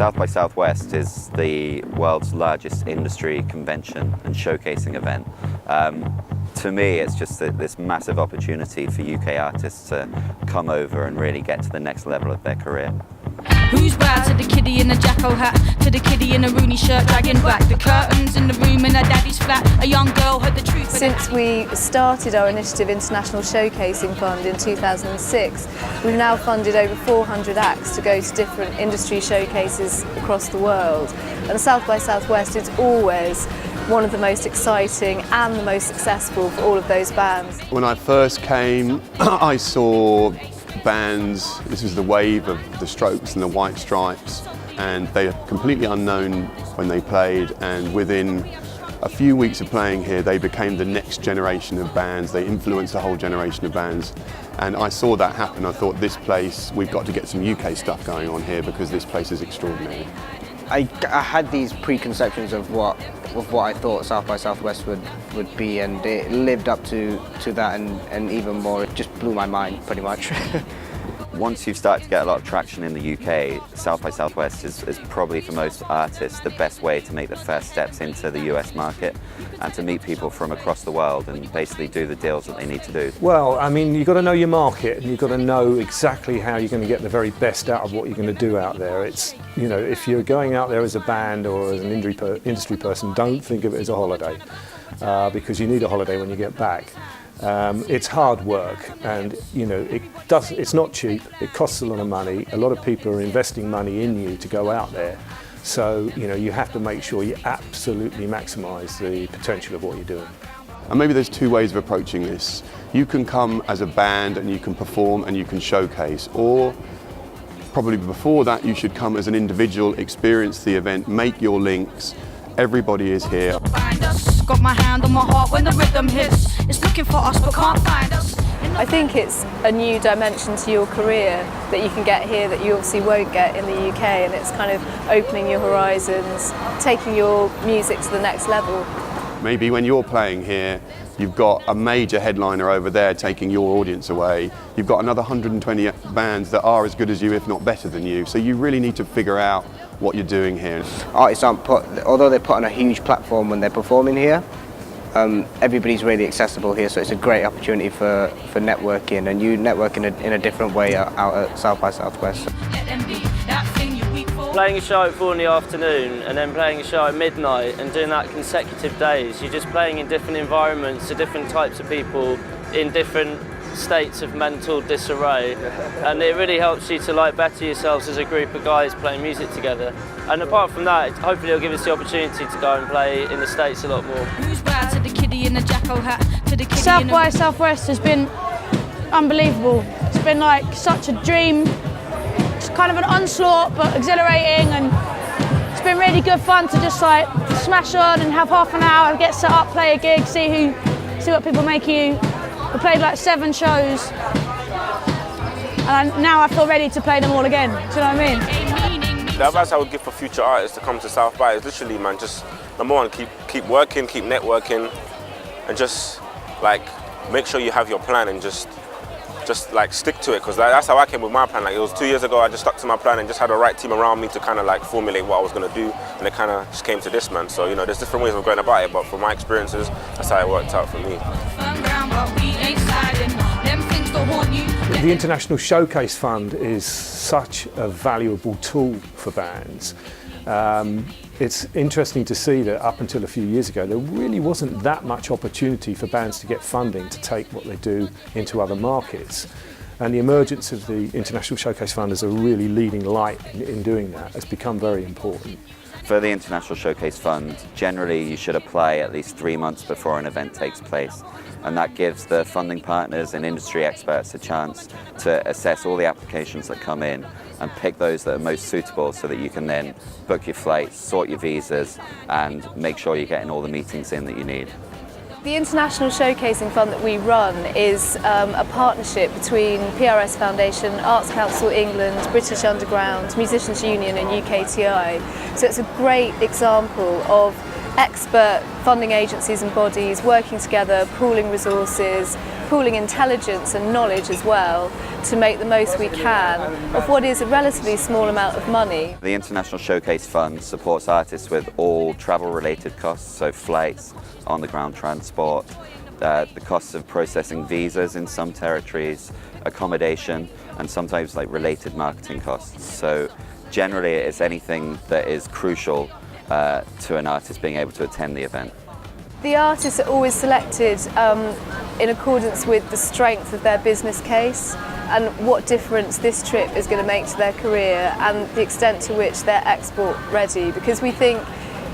South by Southwest is the world's largest industry convention and showcasing event. To me, it's just this massive opportunity for UK artists to come over and really get to the next level of their career. Who's bad? To the kiddie in the jacko hat, to the kiddie in a Rooney shirt, dragging back the curtains in the room in her daddy's flat. A young girl heard the truth. Since we started our initiative International Showcasing Fund in 2006, we've now funded over 400 acts to go to different industry showcases across the world. And South by Southwest is always one of the most exciting and the most successful for all of those bands. When I first came, I saw bands, this was the wave of the Strokes and the White Stripes, and they are completely unknown when they played, and within a few weeks of playing here they became the next generation of bands. They influenced a whole generation of bands, and I saw that happen. I thought, this place, we've got to get some UK stuff going on here because this place is extraordinary. I had these preconceptions of what I thought South by Southwest would be, and it lived up to that and even more. It just blew my mind, pretty much. Once you've started to get a lot of traction in the UK, South by Southwest is probably for most artists the best way to make the first steps into the US market and to meet people from across the world and basically do the deals that they need to do. Well, I mean, you've got to know your market and you've got to know exactly how you're going to get the very best out of what you're going to do out there. It's, you know, if you're going out there as a band or as an industry person, don't think of it as a holiday because you need a holiday when you get back. It's hard work, and you know it's not cheap. It costs a lot of money. A lot of people are investing money in you to go out there, so you know you have to make sure you absolutely maximise the potential of what you're doing. And maybe there's two ways of approaching this. You can come as a band and you can perform and you can showcase, or probably before that you should come as an individual, experience the event, make your links. Everybody is here. Got my hand on my heart when the rhythm hits. It's looking for us but can't find us. I think it's a new dimension to your career that you can get here that you obviously won't get in the UK, and it's kind of opening your horizons, taking your music to the next level. Maybe when you're playing here, you've got a major headliner over there taking your audience away. You've got another 120 bands that are as good as you, if not better than you. So you really need to figure out what you're doing here. Artists aren't although they're put on a huge platform when they're performing here, everybody's really accessible here, so it's a great opportunity for networking, and you network in a different way out at South by Southwest. Playing a show at 4 in the afternoon and then playing a show at midnight and doing that consecutive days, you're just playing in different environments to different types of people in different states of mental disarray, and it really helps you to better yourselves as a group of guys playing music together. And apart from that, hopefully it'll give us the opportunity to go and play in the States a lot more. South by Southwest has been unbelievable. It's been like such a dream. It's kind of an onslaught but exhilarating, and it's been really good fun to just like smash on and have half an hour, get set up, play a gig, see what people make of you. We played like 7 shows, and now I feel ready to play them all again. Do you know what I mean? The advice I would give for future artists to come to South by is literally, man, just number one, keep working, keep networking, and just like make sure you have your plan and just like stick to it, because that's how I came with my plan. Like, it was 2 years ago, I just stuck to my plan and just had the right team around me to kind of like formulate what I was going to do, and it kind of just came to this, man. So you know, there's different ways of going about it, but from my experiences, that's how it worked out for me. The International Showcase Fund is such a valuable tool for bands. It's interesting to see that up until a few years ago there really wasn't that much opportunity for bands to get funding to take what they do into other markets, and the emergence of the International Showcase Fund as a really leading light in doing that has become very important. For the International Showcase Fund, generally you should apply at least 3 months before an event takes place, and that gives the funding partners and industry experts a chance to assess all the applications that come in and pick those that are most suitable, so that you can then book your flights, sort your visas, and make sure you're getting all the meetings in that you need. The International Showcasing Fund that we run is a partnership between PRS Foundation, Arts Council England, British Underground, Musicians Union and UKTI. So it's a great example of expert funding agencies and bodies working together, pooling resources, pooling intelligence and knowledge as well to make the most we can of what is a relatively small amount of money. The International Showcase Fund supports artists with all travel-related costs, so flights, on-the-ground transport, the costs of processing visas in some territories, accommodation, and sometimes like related marketing costs. So generally it's anything that is crucial to an artist being able to attend the event. The artists are always selected in accordance with the strength of their business case and what difference this trip is going to make to their career and the extent to which they're export ready, because we think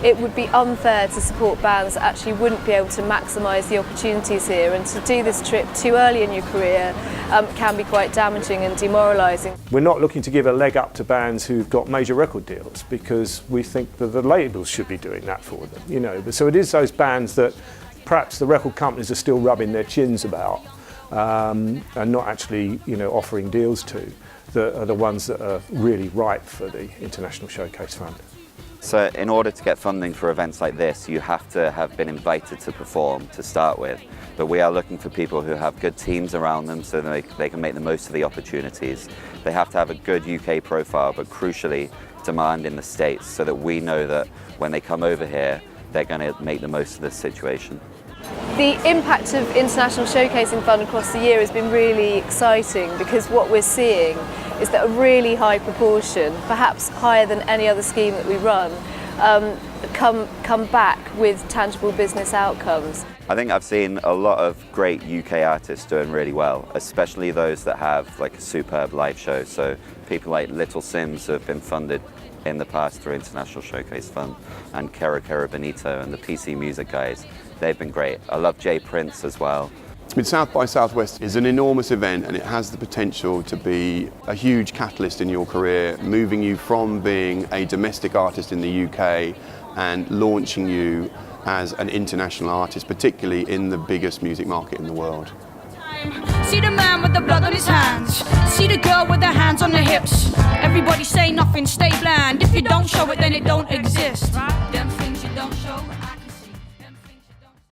it would be unfair to support bands that actually wouldn't be able to maximise the opportunities here, and to do this trip too early in your career can be quite damaging and demoralising. We're not looking to give a leg up to bands who've got major record deals, because we think that the labels should be doing that for them, you know. So it is those bands that perhaps the record companies are still rubbing their chins about and not actually, you know, offering deals to, that are the ones that are really ripe for the International Showcase Fund. So in order to get funding for events like this, you have to have been invited to perform to start with. But we are looking for people who have good teams around them so that they can make the most of the opportunities. They have to have a good UK profile, but crucially demand in the States, so that we know that when they come over here, they're going to make the most of this situation. The impact of International Showcasing Fund across the year has been really exciting, because what we're seeing is that a really high proportion, perhaps higher than any other scheme that we run, come back with tangible business outcomes. I think I've seen a lot of great UK artists doing really well, especially those that have like a superb live show. So people like Little Sims who have been funded in the past through International Showcase Fund, and Kero Bonito and the PC Music guys. They've been great. I love Jay Prince as well. South by Southwest is an enormous event, and it has the potential to be a huge catalyst in your career, moving you from being a domestic artist in the UK and launching you as an international artist, particularly in the biggest music market in the world. See the man with the blood on his hands. See the girl with her hands on her hips. Everybody say nothing, stay bland. If you don't show it, then it don't exist. Them things you don't show.